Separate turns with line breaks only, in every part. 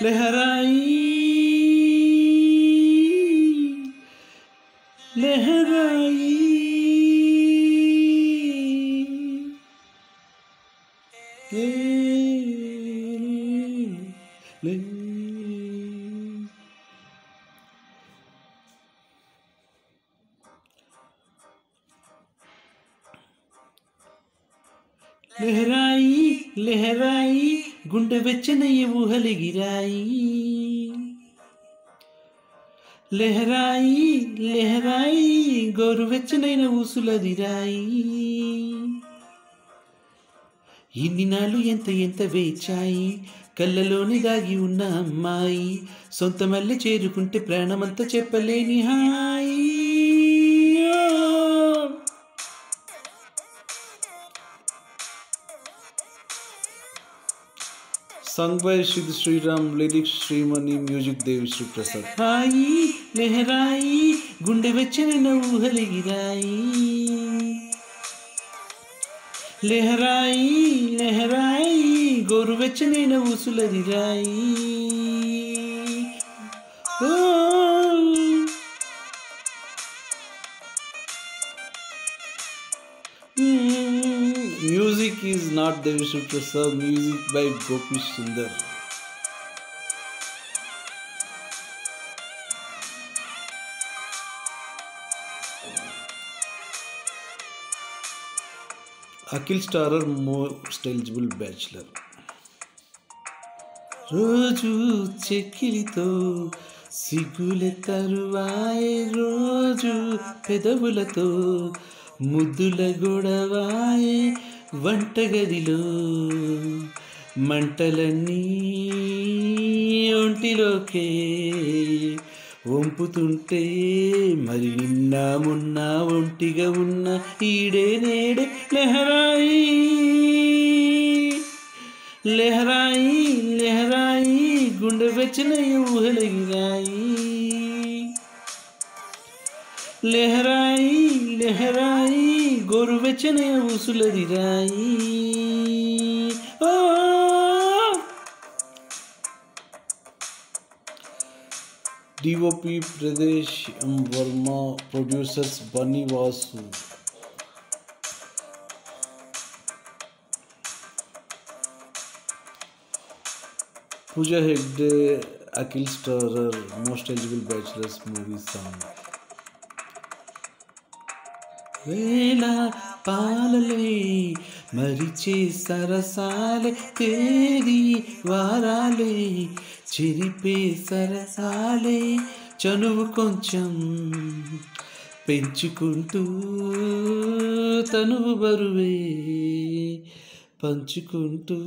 లెహరాయి లెహరాయి లెహరాయి లెహరాయి గుండె వెచ్చనయ్య ఊహలిగిరాయి లెహరాయి లెహరాయి గోరు వెచ్చనైన ఊసులదిరాయి ఇన్ని నాళ్ళు ఎంత ఎంత వేచాయి కళ్ళలోని దాగి ఉన్న అమ్మాయి సొంత మళ్ళీ చేరుకుంటే ప్రాణమంతా చెప్పలేని హాయి Sung by Shri Sriram, lyrics Srimani, music Devi Sri Prasad. Hai, lehrai, gunde vechana ఊహలిగిరాయి Leharaayi Leharaayi గోరు వెచ్చనైన ఊసులదిరాయి Music is not Devi Sri Prasad, music by Gopi Sundar. Akhil Starer, most eligible bachelor. రోజు చెక్కిలితో సిగ్గులే తరువాయే రోజు పెదవులతో ముద్దుల గొడవాయే వంటగదిలో మంటలన్నీ ఒంటిలోకే వంపుతుంటే మరి నిన్న మొన్న ఒంటిగా ఉన్న ఈడే నేడే లెహరాయి లెహరాయి లెహరాయి గుండె వెచ్చన ఊహలిగిరాయి లెహరాయి లెహరాయి గోరు వెచ్చన ఊసులదిరాయి DOP Pradesh M. Verma, producers Bunny Vasu. Pooja Hegde, Akhil Starer, most eligible bachelors movie song. వేళ పాలలే మరిచే సరసాలే తేరి వారాలే చెరిపే సరసాలే చనువు కొంచెం పెంచుకుంటూ తనువు బరువే పంచుకుంటూ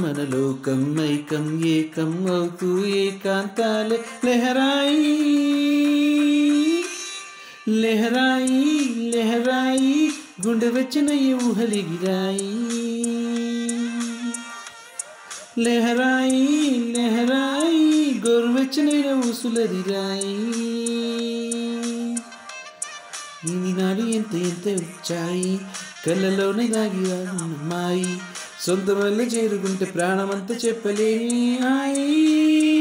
మన లోకం మైకం ఏకం అవుతూ ఏకాంతాలే లెహరాయి లెహరాయి లెహరాయి గుండె వెచ్చన ఊహలిగిరాయి లెహరాయి లెహరాయి గోరు వెచ్చనైన ఊసులదిరాయి ఇన్ని నాడు ఎంత ఎంత వచ్చాయి కళ్ళలోనే దాగి అమ్మాయి సొంత వల్ల చేరుకుంటే ప్రాణమంతా చెప్పలేని హాయి